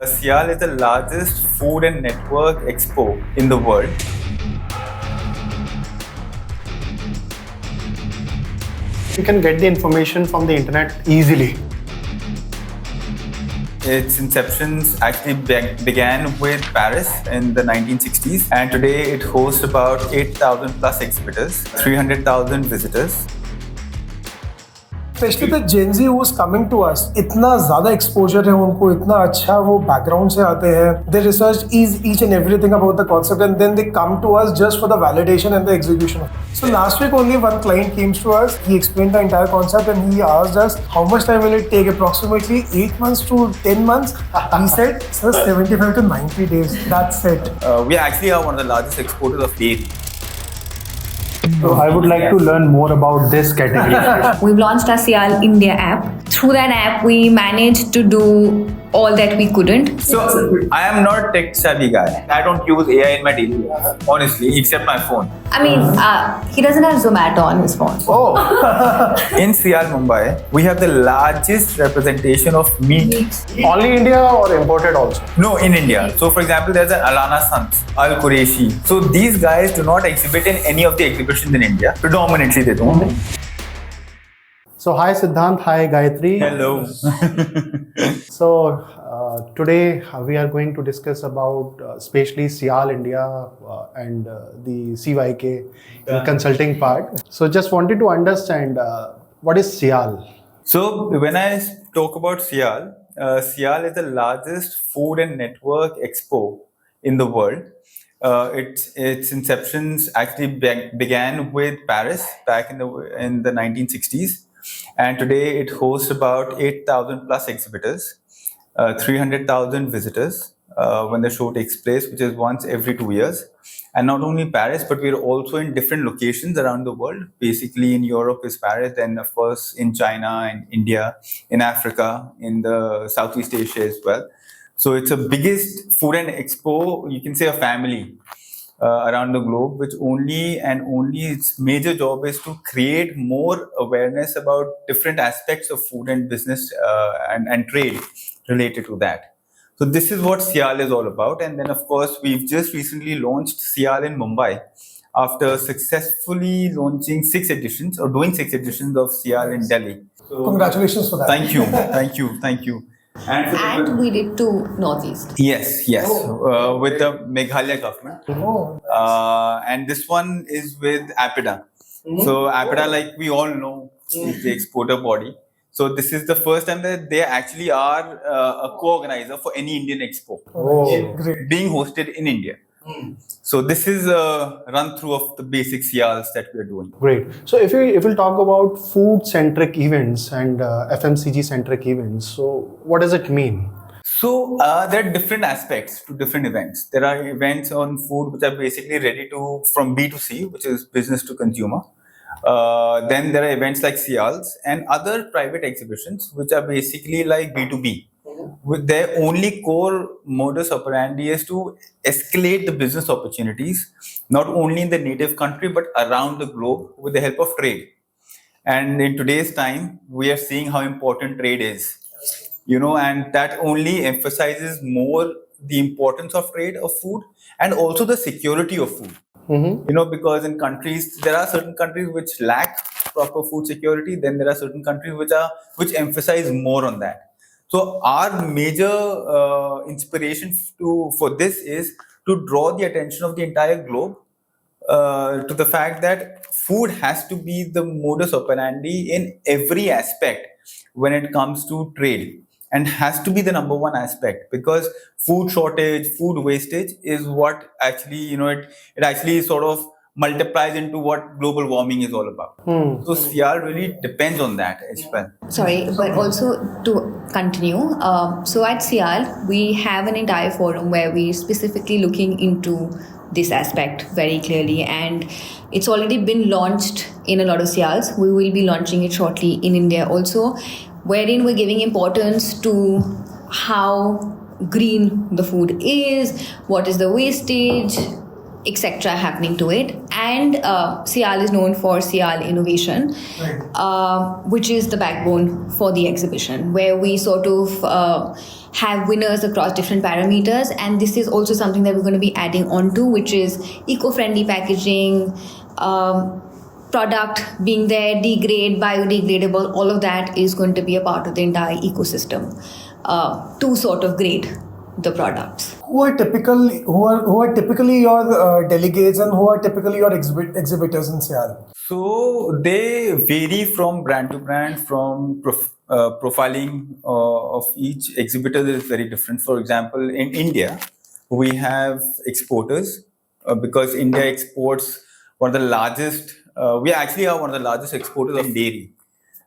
SIAL is the largest food and network expo in the world. You can get the information from the internet easily. Its inceptions actually began with Paris in the 1960s, and today it hosts about 8,000 plus exhibitors, 300,000 visitors. Especially the Gen Z who is coming to us, इतना ज़्यादा exposure है उनको, इतना अच्छा वो background से आते हैं. They research each and everything about the concept, and then they come to us just for the validation and the execution. So last week only one client came to us. He explained the entire concept and he asked us how much time will it take? Approximately 8 months to 10 months. We said, sir, 75 to 90 days. That's it. We actually are one of the largest exporters of dairy. So I would like to learn more about this category. We've launched our SIAL India app. Through that app, we managed to do all that we couldn't. So I am not a tech savvy guy. I don't use AI in my daily life, honestly, except my phone. I mean, he doesn't have Zomato on his phone. Oh! In SIAL Mumbai, we have the largest representation of meat. Only India or imported also? No, in India. So for example, there's an Alana Sons, Al Qureshi. So these guys do not exhibit in any of the exhibitions in India. Predominantly they don't. So hi Siddharth, hi Gayatri. Hello. So today we are going to discuss about especially SIAL India and the CYK consulting part. So just wanted to understand what is SIAL? So when I talk about SIAL, SIAL is the largest food and network expo in the world. Its inceptions actually began with Paris back in the 1960s. And today it hosts about 8,000 plus exhibitors, 300,000 visitors when the show takes place, which is once every 2 years. And not only Paris, but we're also in different locations around the world. Basically in Europe is Paris, then of course in China and India, in Africa, in the Southeast Asia as well. So it's the biggest food and expo, you can say a family around the globe, which only its major job is to create more awareness about different aspects of food and business and trade related to that. So this is what SIAL is all about. And then of course, we've just recently launched SIAL in Mumbai after successfully launching 6 editions or doing 6 editions of SIAL in Delhi. So, congratulations for that. Thank you. And we did to Northeast. Yes, with the Meghalaya government. And this one is with APEDA. So APEDA, like we all know, is the exporter body. So this is the first time that they actually are a co-organizer for any Indian expo being hosted in India. So this is a run through of the basic SIALs that we are doing. Great. So if we'll talk about food-centric events and FMCG-centric events, so what does it mean? So there are different aspects to different events. There are events on food which are basically ready to from B2C, which is business to consumer. Then there are events like SIALs and other private exhibitions, which are basically like B2B. With their only core modus operandi is to escalate the business opportunities, not only in the native country, but around the globe with the help of trade. And in today's time, we are seeing how important trade is, and that only emphasizes more the importance of trade of food and also the security of food. Because in countries, there are certain countries which lack proper food security. Then there are certain countries which emphasize more on that. So our major inspiration for this is to draw the attention of the entire globe to the fact that food has to be the modus operandi in every aspect when it comes to trade, and has to be the number one aspect, because food shortage, food wastage is what actually, it actually sort of multiplies into what global warming is all about. So SIAL really depends on that as well. Sorry, but also to continue. So at SIAL, we have an entire forum where we're specifically looking into this aspect very clearly, and it's already been launched in a lot of SIALs. We will be launching it shortly in India also, wherein we're giving importance to how green the food is, what is the wastage, etc. happening to it. And SIAL is known for SIAL innovation, which is the backbone for the exhibition, where we sort of have winners across different parameters. And this is also something that we're going to be adding on to, which is eco-friendly packaging, product being there, degrade, biodegradable, all of that is going to be a part of the entire ecosystem to sort of grade the products. Who are typically your delegates, and who are typically your exhibitors in SIAL? So they vary from brand to brand, from profiling of each exhibitor is very different. For example, in India, we have exporters because India exports one of the largest, we actually are one of the largest exporters of dairy.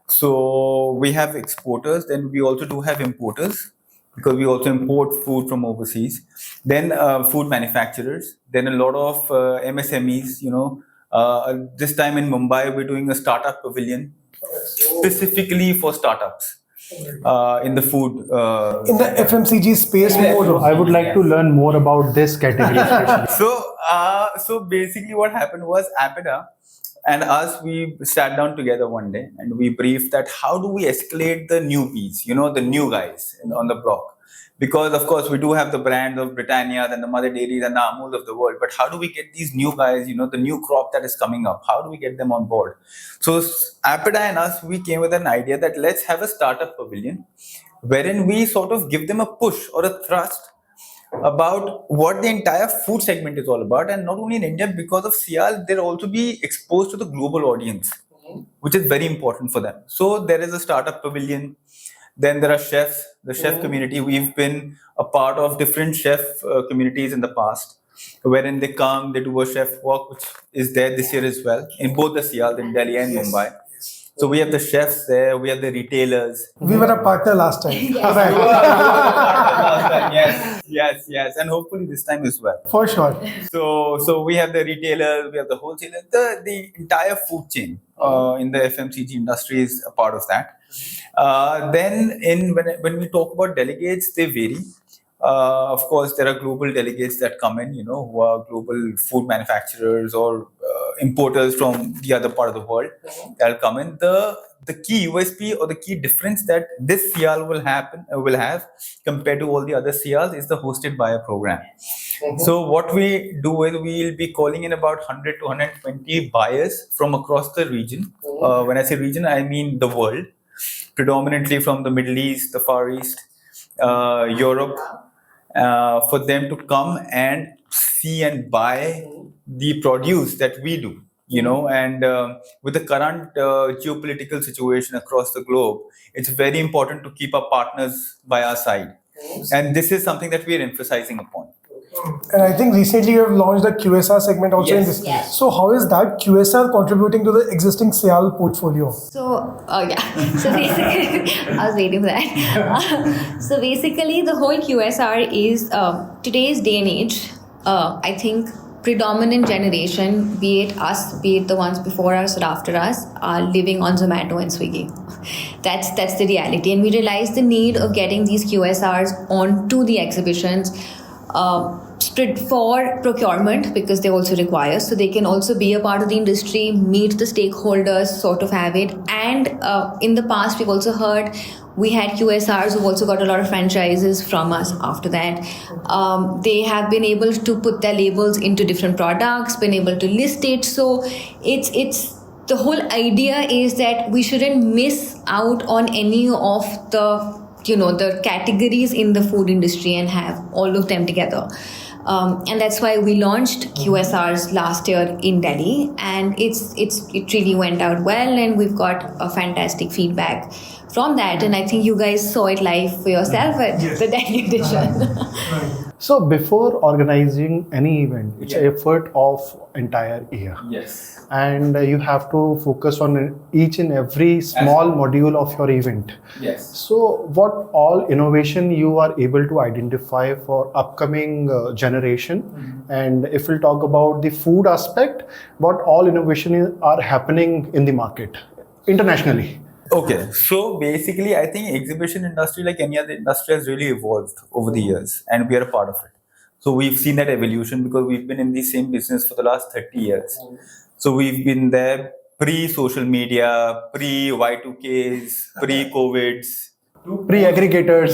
So we have exporters, then we also do have importers, because we also import food from overseas. Then food manufacturers, then a lot of MSMEs, this time in Mumbai, we're doing a startup pavilion specifically for startups in the food. In the FMCG space more. I would like to learn more about this category. Especially. So basically what happened was APEDA and us, we sat down together one day and we briefed that how do we escalate the newbies, the new guys on the block. Because of course we do have the brand of Britannia and the Mother Dairies and the Amul of the world, but how do we get these new guys, the new crop that is coming up, how do we get them on board? So APEDA and us, we came with an idea that let's have a startup pavilion wherein we sort of give them a push or a thrust about what the entire food segment is all about. And not only in India, because of SIAL, they'll also be exposed to the global audience, which is very important for them. So there is a startup pavilion. Then there are chefs, the chef community. We've been a part of different chef communities in the past, wherein they come, they do a chef walk, which is there this year as well, in both the SIAL, in Delhi and Mumbai. So we have the chefs there, we have the retailers. We were a partner last time. Yes, and hopefully this time as well. For sure. So we have the retailers, we have the wholesalers, the entire food chain in the FMCG industry is a part of that. Then when we talk about delegates, they vary. Of course, there are global delegates that come in, who are global food manufacturers or importers from the other part of the world. That'll come in. The key USP or the key difference that this SIAL will have compared to all the other SIALs is the hosted buyer program. So what we do is we'll be calling in about 100 to 120 buyers from across the region. When I say region, I mean the world, predominantly from the Middle East, the Far East, Europe, for them to come and see and buy the produce that we do, and with the current geopolitical situation across the globe, it's very important to keep our partners by our side. And this is something that we are emphasizing upon. And I think recently you have launched the QSR segment also in this. Yes. So how is that QSR contributing to the existing SIAL portfolio? So basically, I was waiting for that. So basically, the whole QSR is today's day and age. I think predominant generation, be it us, be it the ones before us or after us, are living on Zomato and Swiggy. That's the reality, and we realize the need of getting these QSRs onto the exhibitions. For procurement, because they also require, so they can also be a part of the industry, meet the stakeholders, sort of have it. And in the past, we've also heard we had QSRs who've also got a lot of franchises from us after that. They have been able to put their labels into different products, been able to list it. So it's the whole idea is that we shouldn't miss out on any of the categories in the food industry and have all of them together. And that's why we launched QSRs last year in Delhi, and it really went out well, and we've got a fantastic feedback from that. And I think you guys saw it live for yourself at the Delhi edition. So before organizing any event, it's an effort of entire year. Yes. And you have to focus on each and every small module of your event. Yes. So what all innovation you are able to identify for upcoming generation? And if we'll talk about the food aspect, what all innovation are happening in the market internationally? Okay, so basically, I think exhibition industry, like any other industry, has really evolved over the years, and we are a part of it. So we've seen that evolution because we've been in the same business for the last 30 years. So we've been there pre-social media, pre-Y2Ks, pre-COVIDs, Pre-aggregators.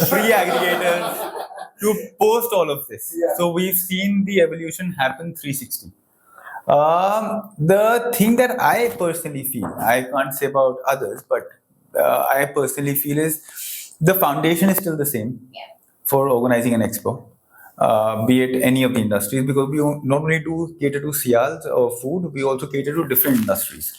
to post all of this. So we've seen the evolution happen 360. The thing that I personally feel, I can't say about others, but I personally feel is the foundation is still the same for organizing an expo, be it any of the industries, because we not only do cater to SIALs or food, we also cater to different industries.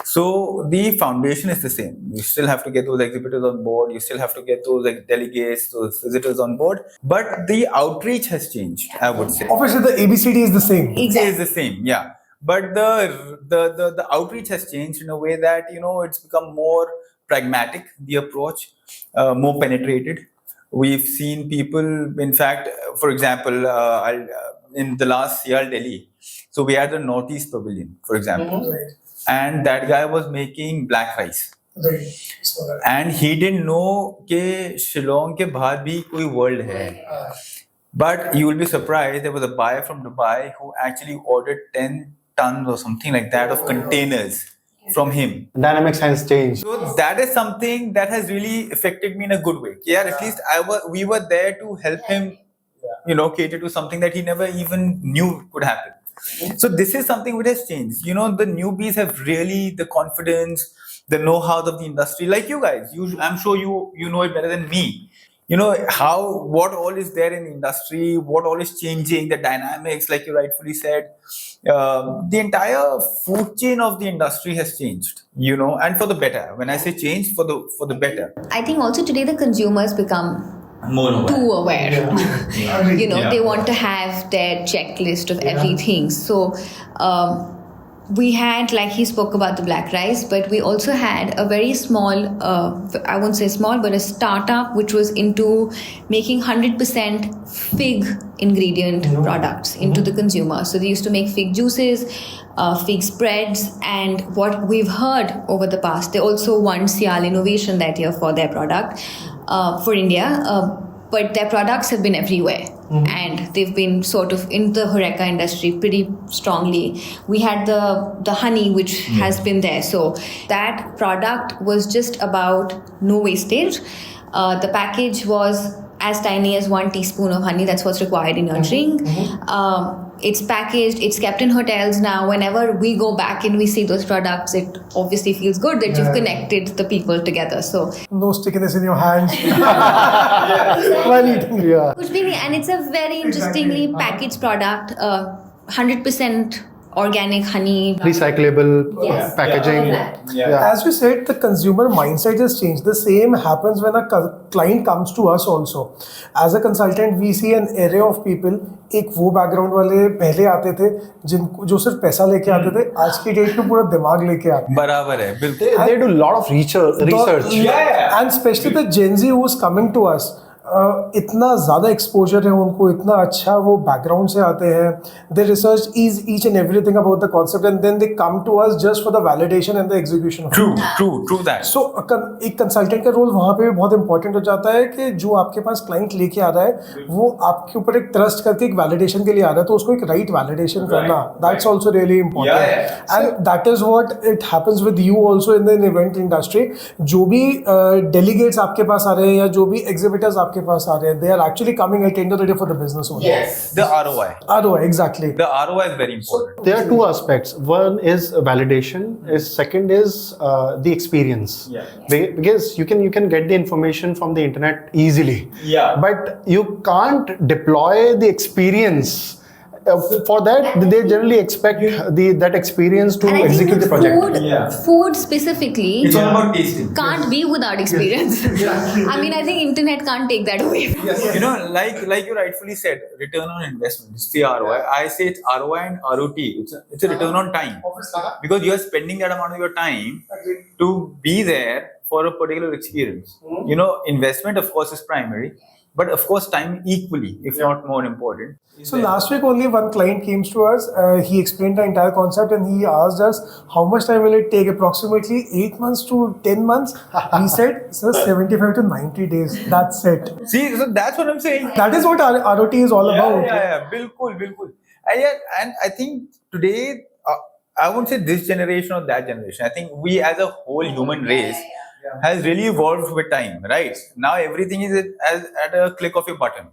So the foundation is the same. You still have to get those exhibitors on board. You still have to get those delegates, those visitors on board. But the outreach has changed, I would say. Obviously, the ABCD is the same. It is the same, yeah. But the outreach has changed in a way that, it's become more pragmatic, the approach, more penetrated. We've seen people, in fact, for example, in the last SIAL Delhi, so we had the Northeast Pavilion, for example, and that guy was making black rice. And he didn't know कि शिलोंग के बाहर भी कोई world है. But you will be surprised, there was a buyer from Dubai who actually ordered 10 tons or something like that of containers from him. Dynamics has changed. So that is something that has really affected me in a good way. Yeah, at least we were there to help him, cater to something that he never even knew could happen. So this is something which has changed. The newbies have really the confidence, the know-how of the industry. Like you guys, I'm sure you know it better than me. What all is there in the industry, what all is changing, the dynamics, like you rightfully said. The entire food chain of the industry has changed, and for the better. When I say change, for the better. I think also today the consumers become More too aware. They want to have their checklist of everything. So we had, like he spoke about the black rice, but we also had a very small, I won't say small, but a startup which was into making 100% fig ingredient products into the consumer. So they used to make fig juices, fig spreads, and what we've heard over the past, they also won SIAL Innovation that year for their product for India. But their products have been everywhere. And they've been sort of in the HoReCa industry pretty strongly. We had the honey, which has been there. So that product was just about no wastage. The package was as tiny as 1 teaspoon of honey. That's what's required in your drink. It's packaged, it's kept in hotels now. Whenever we go back and we see those products, it obviously feels good that you've connected the people together. So no stickiness in your hands while eating. Kuch bhi nahi. And it's a very interestingly packaged product, 100% organic honey, recyclable packaging. As you said, the consumer mindset has changed. The same happens when a client comes to us also. As a consultant, we see an array of people. एक वो background वाले पहले आते थे जो सिर्फ पैसा लेके आते थे, आज की डेट में पूरा दिमाग लेके आते हैं. बराबर है, बिल्कुल. They do a lot of research. And especially the Gen Z who's coming to us. इतना ज़्यादा एक्सपोजर है उनको, इतना अच्छा वो बैकग्राउंड से आते हैं. They research each and everything about the concept and then they come to us just for the validation and the execution. True that. So एक कंसल्टेंट का रोल वहाँ पे भी बहुत इंपॉर्टेंट हो जाता है कि जो आपके पास क्लाइंट लेके आ रहा है वो आपके ऊपर एक ट्रस्ट करके एक वैलिडेशन के लिए आ रहा है, तो उसको एक राइट वैलिडेशन करना, that's also really important. And that is what it happens with you also in the event industry. जो भी डेलीगेट्स आपके पास आ रहे हैं या जो भी एग्जिबिटर्स आपके पास आ रहे हैं, they are actually coming at the end of the day for the business only. Yes, the ROI, exactly. The ROI is very important. There are two aspects. One is validation. Second is the experience. Because you can get the information from the internet easily. But you can't deploy the experience. For that, they generally expect that experience to execute the project. Food specifically, it's all about tasting. Can't be without experience. I mean, I think internet can't take that away. Like you rightfully said, return on investment. It's the ROI. I say it's ROI and ROT. It's a return on time, because you are spending that amount of your time to be there for a particular experience. Investment, of course, is primary. but of course time equally, if not more important. So last week only one client came to us. He explained the entire concept and he asked us how much time will it take? Approximately 8 months to 10 months. We said, sir, 75 to 90 days. That's it. See, so that's what I'm saying. That is what ROT is all about. Yeah. Bilkul. And I think today, I won't say this generation or that generation. I think we as a whole human race has really evolved with time, right? Now everything is at a click of your button.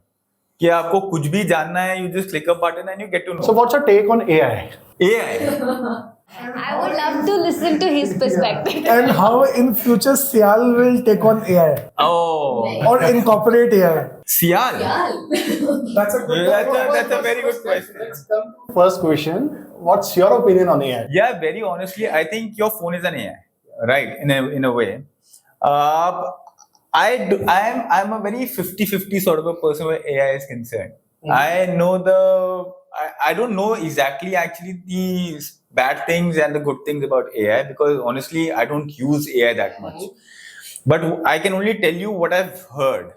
कि आपको कुछ भी जानना है, you just click a button and you get to know. So what's your take on AI? AI. I would love to listen to his perspective. And how in future SIAL will take on AI Oh. or incorporate AI. SIAL. That's That's a very good question. First question, what's your opinion on AI? Yeah, very honestly, I think your phone is an AI, right? In a way. I'm a very 50-50 sort of a person where AI is concerned. I don't know exactly actually the bad things and the good things about AI, because honestly, I don't use AI that much. But I can only tell you what I've heard.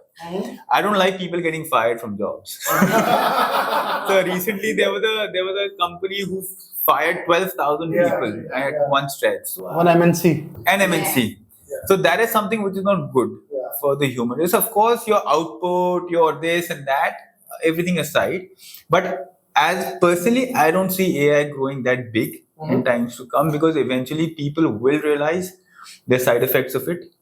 I don't like people getting fired from jobs. So recently there was a company who fired 12,000 people at one stretch. One MNC. An MNC. So that is something which is not good for the human race. Of course, your output, your this and that, everything aside. But as personally, I don't see AI growing that big in times to come, because eventually people will realize the side effects of it.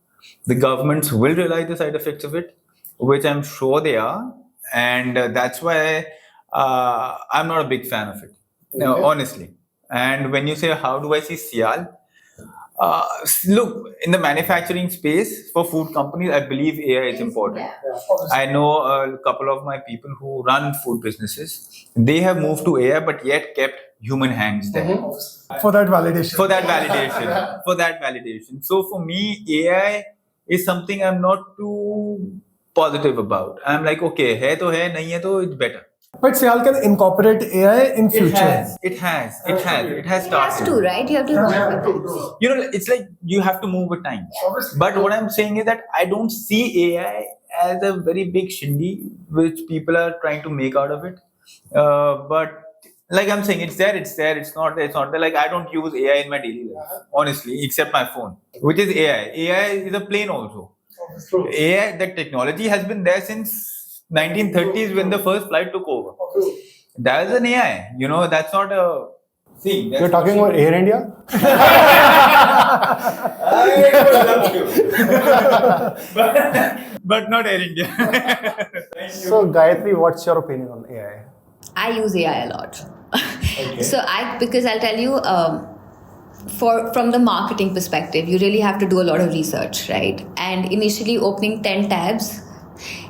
The governments will realize the side effects of it, which I'm sure they are. And that's why I'm not a big fan of it, honestly. And when you say, how do I see SIAL? Look, in the manufacturing space for food companies, I believe AI is important. I know a couple of my people who run food businesses. They have moved to AI, but yet kept human hands there. For that validation. For that validation. So for me, AI is something I'm not too positive about. I'm like, okay, hai to hai, nahi hai to it's better. But SIAL can incorporate AI in future. It has started. It has to, right? You have to know with it. It's like you have to move with time. But what I'm saying is that I don't see AI as a very big shindy which people are trying to make out of it. But like I'm saying, it's there. It's not there. Like I don't use AI in my daily life, honestly, except my phone, which is AI. AI is a plane also. AI, the technology has been there since 1930s when the first flight took over. That is an AI. That's not a thing. You're talking about Air India? I would love to. but not Air India. So Gayatri, what's your opinion on AI? I use AI a lot. Because I'll tell you, from the marketing perspective, you really have to do a lot of research, right? And initially opening 10 tabs,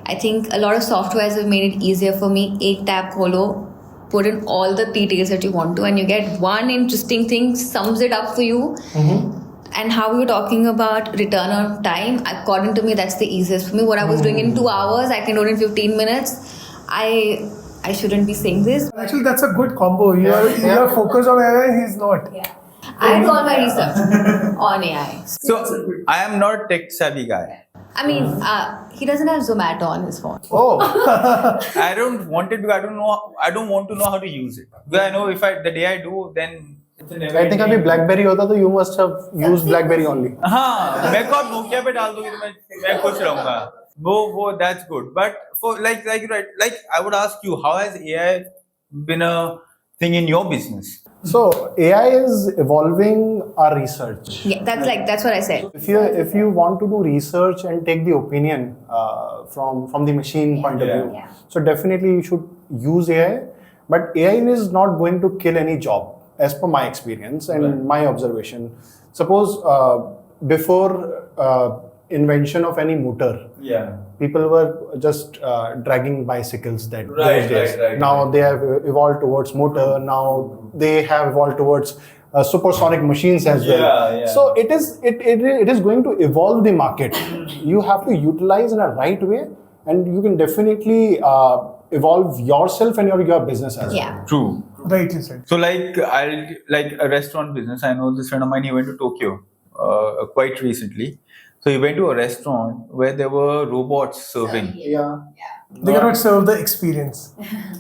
I think a lot of softwares have made it easier for me. Ek tab kholo, put in all the details that you want to, and you get one interesting thing, sums it up for you. And how we were talking about return on time, according to me, that's the easiest for me. What I was doing in 2 hours, I can do it in 15 minutes. I shouldn't be saying this. Actually, that's a good combo. You are focused on AI, he's not. Yeah. I do all my research on AI. So I am not a tech savvy guy. I mean, he doesn't have Zomato on his phone. Oh, I don't want it because I don't want to know how to use it. Because I know the day I do, then it's a never. I think अभी BlackBerry होता तो you must have used BlackBerry only. हाँ, मैं को आप Nokia पे डाल दोगे तो मैं खुश रहूँगा. वो that's good. But for like I would ask you, how has AI been a thing in your business? So AI is evolving our research. Yeah, that's what I said. If you want to do research and take the opinion from the machine point of view, so definitely you should use AI. But AI is not going to kill any job, as per my experience and my observation. Suppose before invention of any motor, people were just dragging bicycles those days. Now they have evolved towards motor. Now they have evolved towards supersonic machines as well. So it is going to evolve the market. You have to utilize in a right way, and you can definitely evolve yourself and your business as well. True. Right, you said. So like a restaurant business. I know this friend of mine. He went to Tokyo quite recently. So he went to a restaurant where there were robots serving. They cannot serve the experience.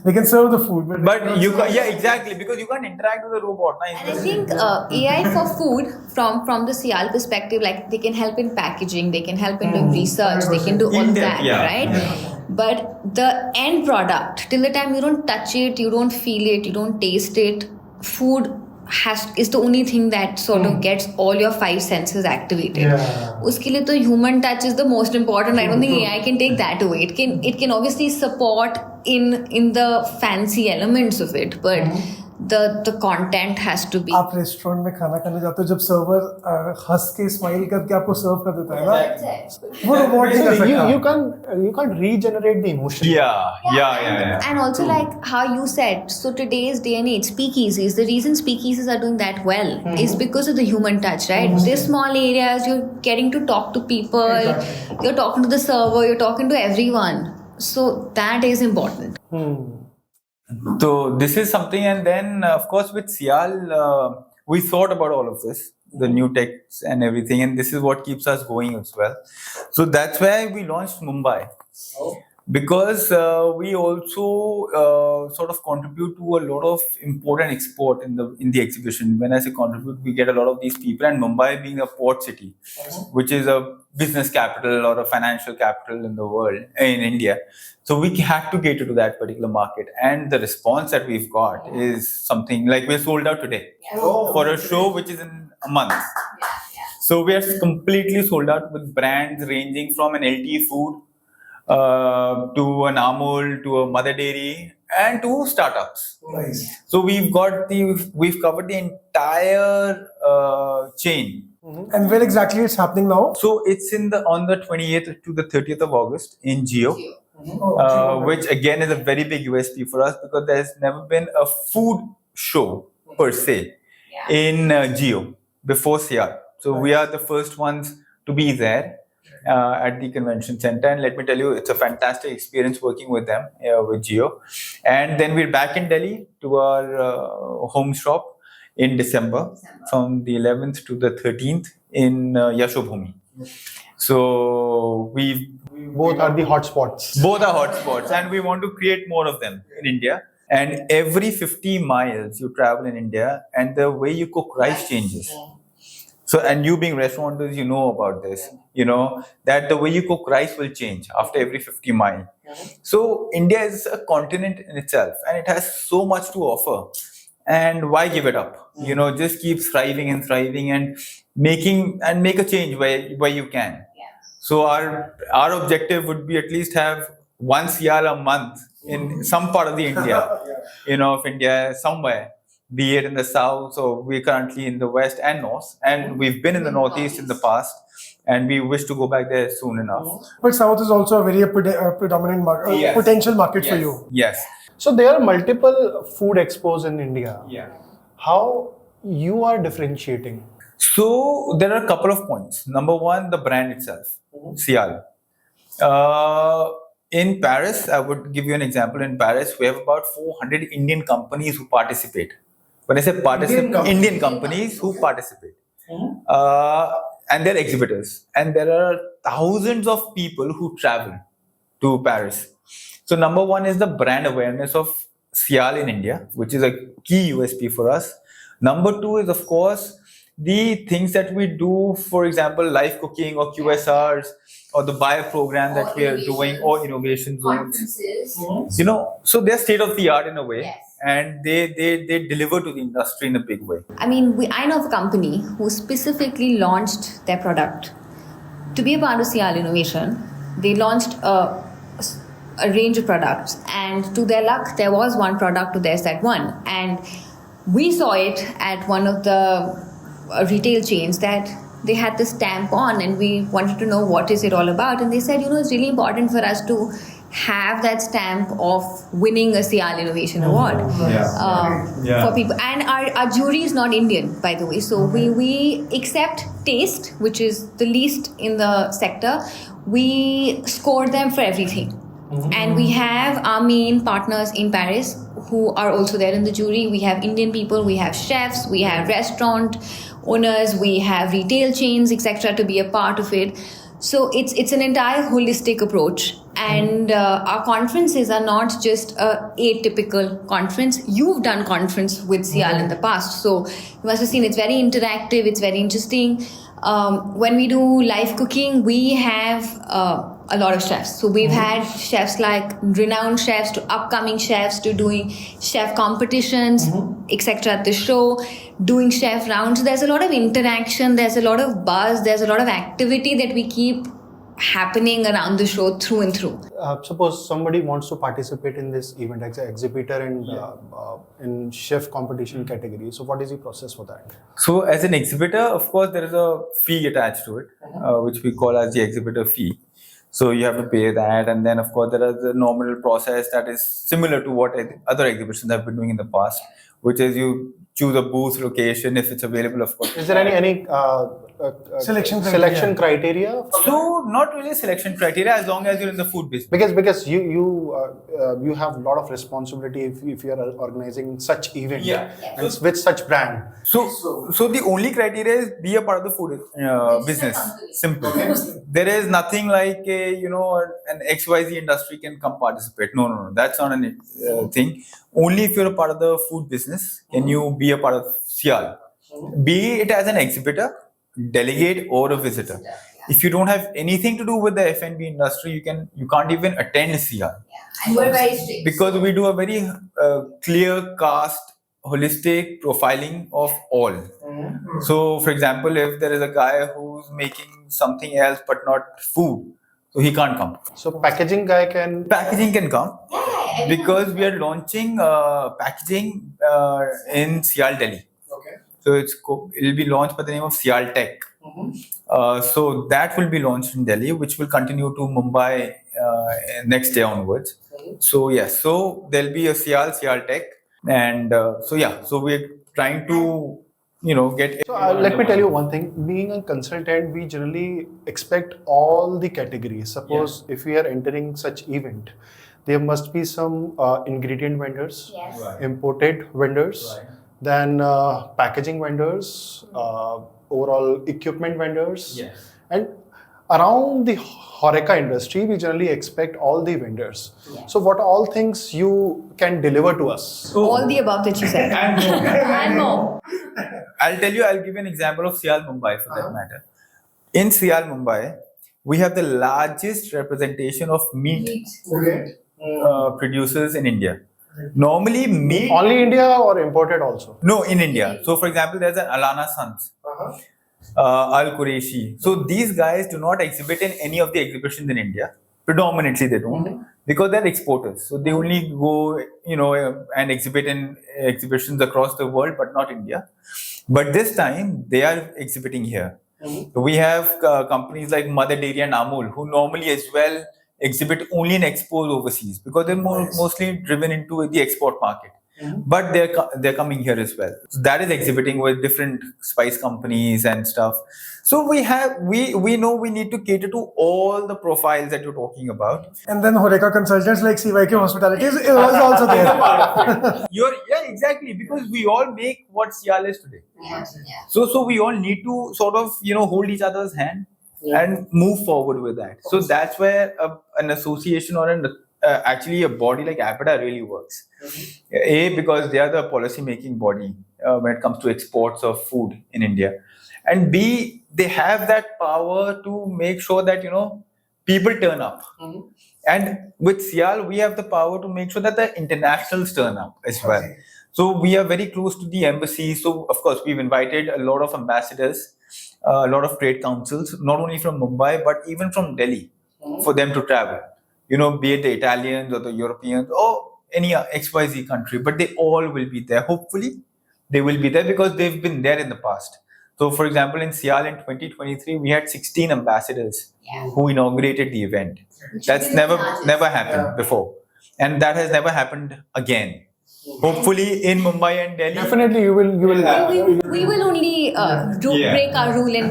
They can serve the food, But you can, yeah, exactly, because you can't interact with a robot. Na? And I think AI for food, from the CIAL perspective, like they can help in packaging, they can help in doing research, they can do all of that, right? Yeah. But the end product, till the time you don't touch it, you don't feel it, you don't taste it, food is the only thing that sort of gets all your five senses activated. Uske liye to human touch is the most important. I don't think AI can take that away. It can obviously support in the fancy elements of it, but the content has to be. आप restaurant में खाना खाने जाते हो जब server हंस के smile करके आपको सर्व कर देता है ना वो रोबोट नहीं कर सकता. You can't regenerate the emotion. Yeah. And also like how you said, so today's day and age, speakeasies, the reason speakeasies are doing that well is because of the human touch, right? These small areas, you're getting to talk to people, you're talking to the server, you're talking to everyone. So that is important. So this is something, and then of course with SIAL, we thought about all of this, the new techs and everything, and this is what keeps us going as well. So that's why we launched Mumbai, because we also sort of contribute to a lot of important export in the exhibition. When I say contribute, we get a lot of these people, and Mumbai being a port city, which is a business capital or a financial capital in the world, in India. So we had to cater to that particular market, and the response that we've got is something like we're sold out today for a show which is in a month. So we are completely sold out with brands ranging from an LT Food to an Amul to a Mother Dairy and to startups. Nice. So we've covered the entire chain. And where exactly it's happening now? So it's on the 28th to the 30th of August in Geo. Which again is a very big USP for us, because there's never been a food show per se in Geo before SIAL. So we are the first ones to be there at the convention center, and let me tell you, it's a fantastic experience working with them, with Geo. And then we're back in Delhi to our home shop in December from the 11th to the 13th in Yashobhumi. So both are the hotspots. Both are hotspots, and we want to create more of them in India. And every 50 miles you travel in India, and the way you cook rice changes. So, and you being restaurateurs, you know about this. You know that the way you cook rice will change after every 50 miles. So India is a continent in itself, and it has so much to offer. And why give it up? You know, just keep thriving and make a change where you can. So our objective would be at least have one SIAL a month in some part of the India, of India somewhere, be it in the south, or we're currently in the west and north, and we've been in the northeast in the past, and we wish to go back there soon enough. But south is also a very predominant market, potential market for you. Yes. So there are multiple food expos in India. Yeah. How you are differentiating? So there are a couple of points. Number one, the brand itself, SIAL. In Paris, I would give you an example. In Paris, we have about 400 Indian companies who participate. When I say Indian companies who participate. And they're exhibitors. And there are thousands of people who travel to Paris. So number one is the brand awareness of SIAL in India, which is a key USP for us. Number two is, of course, the things that we do, for example, live cooking or QSRs or the buyer program that we are doing, or innovation zones. So they're state of the art in a way, and they deliver to the industry in a big way. I mean, I know of a company who specifically launched their product to be a part of SIAL Innovation. They launched a range of products, and to their luck, there was one product to theirs that won. And we saw it at one of the retail chains that they had the stamp on, and we wanted to know what is it all about. And they said, it's really important for us to have that stamp of winning a SIAL Innovation Award for people. And our jury is not Indian, by the way. So we accept taste, which is the least in the sector. We score them for everything. And we have our main partners in Paris who are also there in the jury. We have Indian people, we have chefs, we have restaurant owners, we have retail chains, etc. to be a part of it. So it's an entire holistic approach, and our conferences are not just a atypical conference. You've done conference with SIAL in the past, so you must have seen it's very interactive. It's very interesting. When we do live cooking, we have a lot of chefs. So we've had chefs like renowned chefs to upcoming chefs to doing chef competitions, etc. at the show, doing chef rounds. There's a lot of interaction, there's a lot of buzz, there's a lot of activity that we keep happening around the show through and through. Suppose somebody wants to participate in this event as an exhibitor and in chef competition category. So what is the process for that? So as an exhibitor, of course, there is a fee attached to it, which we call as the exhibitor fee. So you have to pay that, and then of course there is a normal process that is similar to what other exhibitions have been doing in the past, which is you choose a booth location if it's available, of course. Is there any selection criteria? So not really selection criteria as long as you're in the food business. Because you have a lot of responsibility if you are organizing such event and with such brand. So the only criteria is be a part of the food business. Simple. There is nothing like an XYZ industry can come participate. No. That's not a thing. Only if you're a part of the food business can you be a part of SIAL. Be it as an exhibitor, delegate, or a visitor. If you don't have anything to do with the F&B industry, you can't even attend SIAL. And we're very strict. Because we do a very clear cast, holistic profiling of all. So, for example, if there is a guy who's making something else but not food, so he can't come. So packaging guy can... Packaging can come because we are launching packaging in SIAL Delhi. So it'll be launched by the name of SIAL Tech. So that will be launched in Delhi, which will continue to Mumbai next day onwards. So yes, so there'll be a SIAL Tech, and so we're trying to get. So let me tell you one thing. Being a consultant, we generally expect all the categories. Suppose if we are entering such event, there must be some ingredient vendors, imported vendors. Then packaging vendors, overall equipment vendors, and around the HoReCa industry, we generally expect all the vendors. So what all things you can deliver to us? All the above that you said. And more. I'll give you an example of SIAL Mumbai for that matter. In SIAL Mumbai, we have the largest representation of meat producers in India. Normally, meat... Only India or imported also? No, in India. So, for example, there's an Alana Sons, Al Qureshi. So, these guys do not exhibit in any of the exhibitions in India. Predominantly, they don't. Because they're exporters. So, they only go, and exhibit in exhibitions across the world, but not India. But this time, they are exhibiting here. We have companies like Mother Dairy and Amul, who normally as well exhibit only in expos overseas because they're mostly driven into the export market. But they're coming here as well. So that is exhibiting with different spice companies and stuff. So we know we need to cater to all the profiles that you're talking about. And then HoReCa consultants like CYK Hospitalities is also there. Exactly, because we all make what SIAL is today. So we all need to sort of hold each other's hand and move forward with that. So that's where an association or actually a body like APEDA really works. A, because they are the policy making body when it comes to exports of food in India. And B, they have that power to make sure that, people turn up. And with SIAL, we have the power to make sure that the internationals turn up as well. So we are very close to the embassy. So of course, we've invited a lot of ambassadors, a lot of trade councils, not only from Mumbai, but even from Delhi for them to travel. Be it the Italians or the Europeans or any XYZ country, but they all will be there. Hopefully, they will be there because they've been there in the past. So, for example, in SIAL in 2023, we had 16 ambassadors who inaugurated the event. That's never happened before. And that has never happened again. Hopefully in Mumbai and Delhi. Definitely you will. We will only break our rule and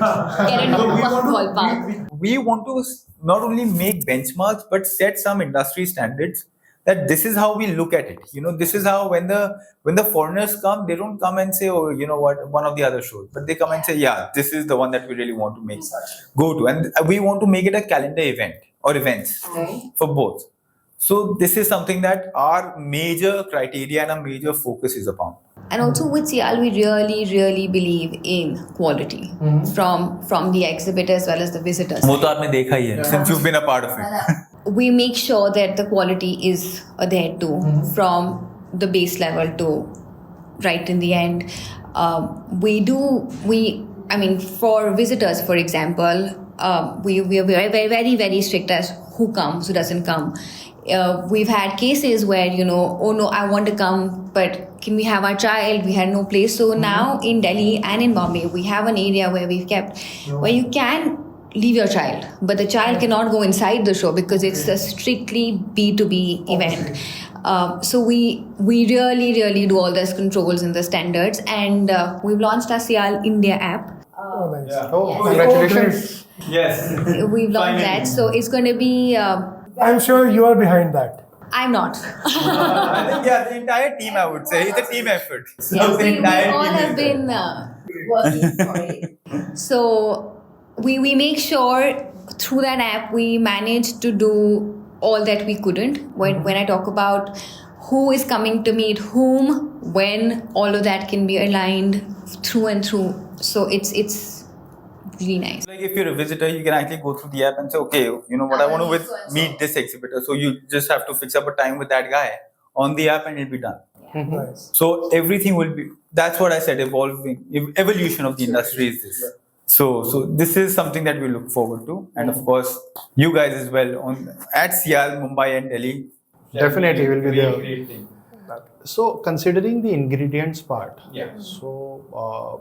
get into one ballpark. We want to not only make benchmarks but set some industry standards that this is how we look at it. This is how when the foreigners come, they don't come and say, oh, you know what, one of the other shows, but they come and say, yeah, this is the one that we really want to go to, and we want to make it a calendar event or events for both. So this is something that our major criteria and our major focus is upon. And also with SIAL, we really, really believe in quality from the exhibitors as well as the visitors. वो तो आपने देखा ही है, since you've been a part of it. We make sure that the quality is there too, from the base level to right in the end. For visitors, for example, we are very, very, very, very strict as who comes, who doesn't come. We've had cases where, oh no, I want to come, but can we have our child? We had no place. So now in Delhi and in Bombay, we have an area where we've kept, where you can leave your child, but the child cannot go inside the show because it's a strictly B2B event. So we really, really do all those controls and the standards. And we've launched our SIAL India app. Oh, nice. Yeah. Oh, congratulations. Yes. We've launched that. So it's going to be... I'm sure you are behind that. I'm not. I think, the entire team, I would say. It's a team effort. So Yes, the we entire all team have is been working for it. So we make sure through that app we manage to do all that we couldn't. When I talk about who is coming to meet whom, when, all of that can be aligned through and through. So it's really nice. Like if you're a visitor, you can actually go through the app and say, okay, you know what, I want to meet this exhibitor. So you just have to fix up a time with that guy on the app and it'll be done. Nice. So everything will be, that's what I said, evolution of the industry is this. So this is something that we look forward to. And of course, you guys as well at SIAL Mumbai and Delhi. Definitely will be there. Great thing. So considering the ingredients part, Yeah. so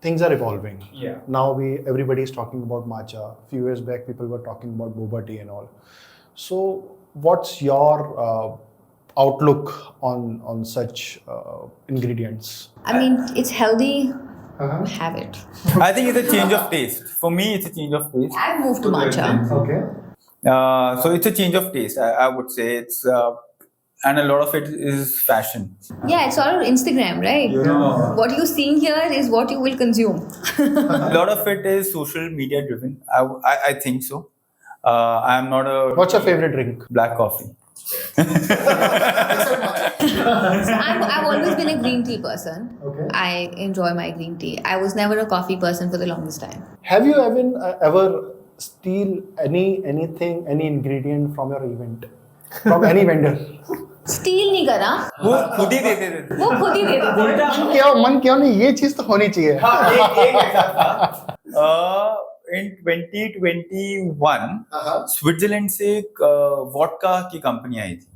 things are evolving. Yeah. Now everybody is talking about matcha. A few years back, people were talking about boba tea and all. So what's your outlook on such ingredients? I mean, it's healthy. Have it. I think it's a change of taste. For me, it's a change of taste. I've moved to matcha. Okay. So it's a change of taste. I would say it's, and a lot of it is fashion. Yeah, it's all on Instagram, right? Yeah. What you're seeing here is what you will consume. A lot of it is social media driven. I think so. I'm not a... What's your favorite drink? Black coffee. So I've always been a green tea person. Okay. I enjoy my green tea. I was never a coffee person for the longest time. Have you ever steal any ingredient from your event, from any vendor? Steal नहीं करा. वो खुद ही देते थे. वो खुद ही देते थे. मन क्यों नहीं, ये चीज तो होनी चाहिए. एक ऐसा था. In 2021, स्विट्जरलैंड से एक वोडका की कंपनी आई थी.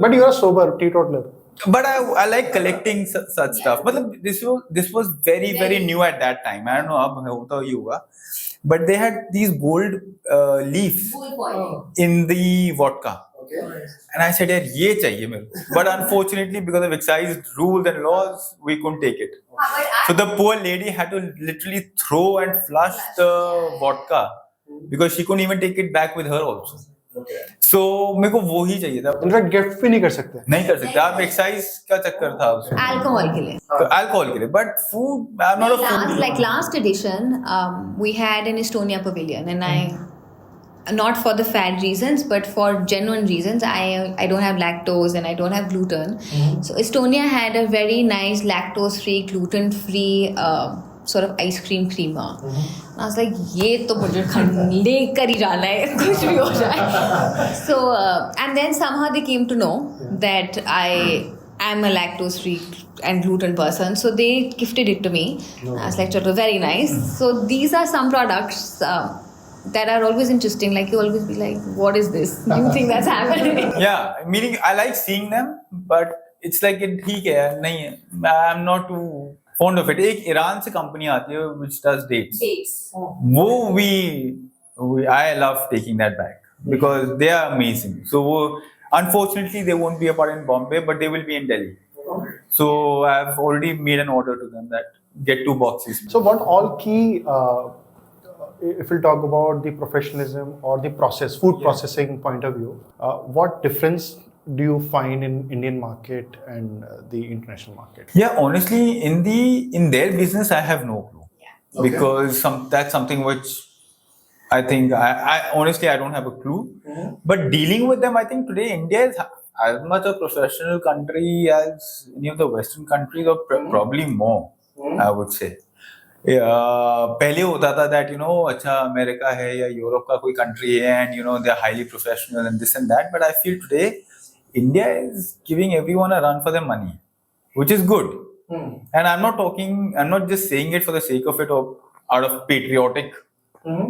But you are sober, teetotaler. But I like collecting such stuff. मतलब this was very, very new at that time. I don't know अब होता ही होगा. But they had these gold leaves in the vodka. Okay. And I said, यार ये चाहिए मेरे को. But unfortunately, because of excise rules and laws, we couldn't take it. So the poor lady had to literally throw and flush the vodka because she couldn't even take it back with her also. Okay. So मेरे को वो ही चाहिए था. In fact gift भी नहीं कर सकते. नहीं कर सकते. आप एक्साइज का चक्कर था उसमें. Alcohol के लिए. Alcohol के लिए. But food, I'm not a food. Last edition, we had an Estonia pavilion, and not for the fad reasons, but for genuine reasons. I don't have lactose and I don't have gluten. So Estonia had a very nice lactose-free, gluten-free sort of ice cream creamer. I was like, ये तो मुझे लेकर ही जाना है, कुछ भी हो जाए. So and then somehow they came to know that I am a lactose-free and gluten person, so they gifted it to me. I was like, very nice. So these are some products that are always interesting. Like you always be like, what is this new thing that's happening? Yeah, meaning I like seeing them, but it's like ठीक है, नहीं है. I'm not too fond of it. एक Iran से company आती है which does dates. वो I love taking that back because they are amazing. So unfortunately they won't be a part in Bombay, but they will be in Delhi. So I've already made an order to them that get 2 boxes. So what all key if we'll talk about the professionalism or the food processing point of view, what difference do you find in Indian market and the international market? Yeah, honestly, in their business, I have no clue. Okay. Because that's something which I think I honestly I don't have a clue. But dealing with them, I think today India is as much a professional country as any of the Western countries, or probably more. I would say. पहले होता था that अच्छा America है या Europe का कोई country है and they are highly professional and this and that, but I feel today India is giving everyone a run for their money, which is good. And I'm not just saying it for the sake of it or out of patriotic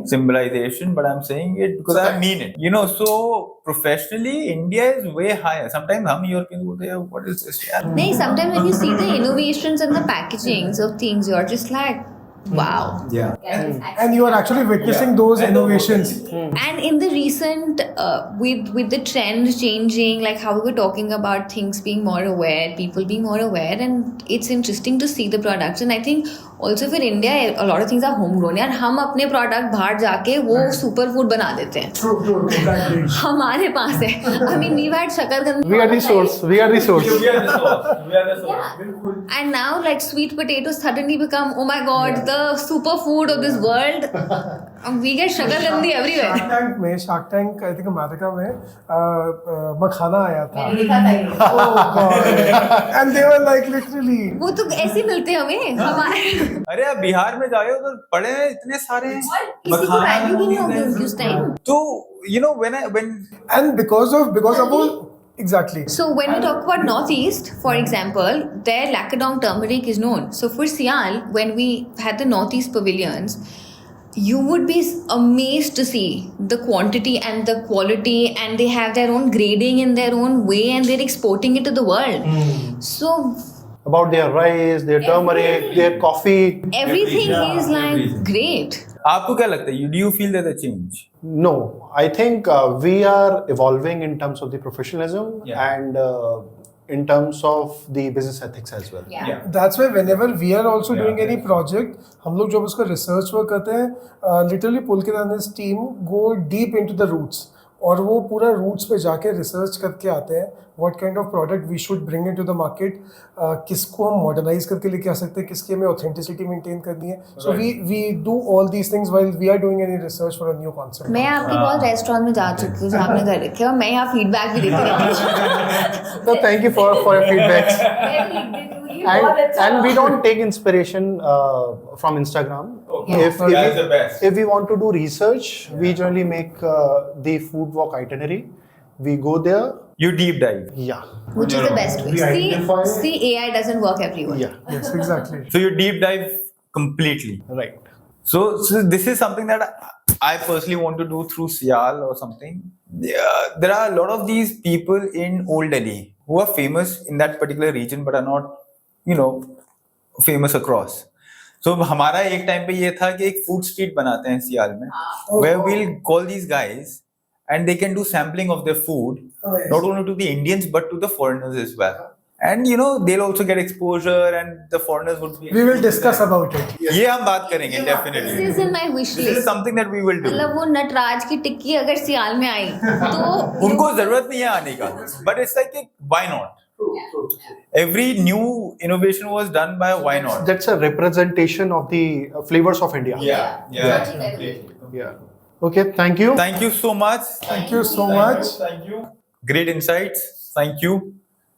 symbolization, but I'm saying it because I mean it. So professionally, India is way higher. Sometimes हम Europeans बोलते हैं, what is this? No, sometimes when you see the innovations and the packagings of things, you're just like, wow. Yeah. And you are actually witnessing those innovations. And in the recent, with the trend changing, like how we were talking about things being more aware, people being more aware, and it's interesting to see the products. And I think also for India, a lot of things are homegrown. यार हम अपने product बाहर जाके वो super food बना देते हैं. True, exactly. हमारे पास है. I mean, we've had shakar. We are the source. We are the source. And now, like sweet potatoes suddenly become, oh my god, the superfood of this world. And we get shakargandi everywhere. Shark Tank, I think America में मखाना आया था. Oh god. And they were like literally. वो तो ऐसे मिलते हैं हमें हमारे. अरे आप बिहार में जाए तो पड़े हैं इतने सारे किसी को वैल्यू भी नहीं होगी उस टाइम. तो when and because of exactly. So when we talk about Northeast, for example, their Lacadong turmeric is known. So for SIAL, when we had the Northeast pavilions, you would be amazed to see the quantity and the quality, and they have their own grading in their own way, and they're exporting it to the world. So about their rice, their turmeric, their coffee. Everything is like great. आपको क्या लगता है? Do you feel there's a change? No, I think we are evolving in terms of the professionalism and in terms of the business ethics as well. Yeah. That's why whenever we are also doing any project, हम लोग जब उसका research work करते हैं, literally Pulkit and his team go deep into the roots. और वो पूरा roots पे जाके रिसर्च करके आते हैं what kind of product we should bring into the market, किसको हम मॉडर्नाइज करके लेके आ सकते हैं, किसकी हमें ऑथेंटिसिटी मेंटेन करनी है. So we do all these things while we are doing any research for a new concept. मैं आपके बहुत रेस्टोरेंट में जा चुकी हूँ जहाँ आपने घर रखे और मैं यहाँ फीडबैक भी देती रहती हूँ. So thank you for your feedbacks. And we don't take inspiration from Instagram. If we want to do research, we generally make the food walk itinerary. We go there. You deep dive. Yeah. Which is the best way. See, AI doesn't work everywhere. Yeah. Yes, exactly. So you deep dive completely. Right. So this is something that I personally want to do through SIAL or something. There are a lot of these people in Old Delhi who are famous in that particular region but are not, famous across. So हमारा एक time पे ये था कि एक food street बनाते हैं सियाल में, where we'll call these guys and they can do sampling of their food, not only to the Indians but to the foreigners as well. And they'll also get exposure and the foreigners would be. We will discuss about it. ये हम बात करेंगे definitely. This is in my wish list. This is something that we will do. मतलब वो नटराज की टिक्की अगर सियाल में आई तो उनको जरूरत नहीं है आने का, but it's like why not? Every new innovation was done by why not? That's a representation of the flavors of India. Yeah. Okay, thank you. Thank you so much. Thank you so much. Thank you. Great insights. Thank you.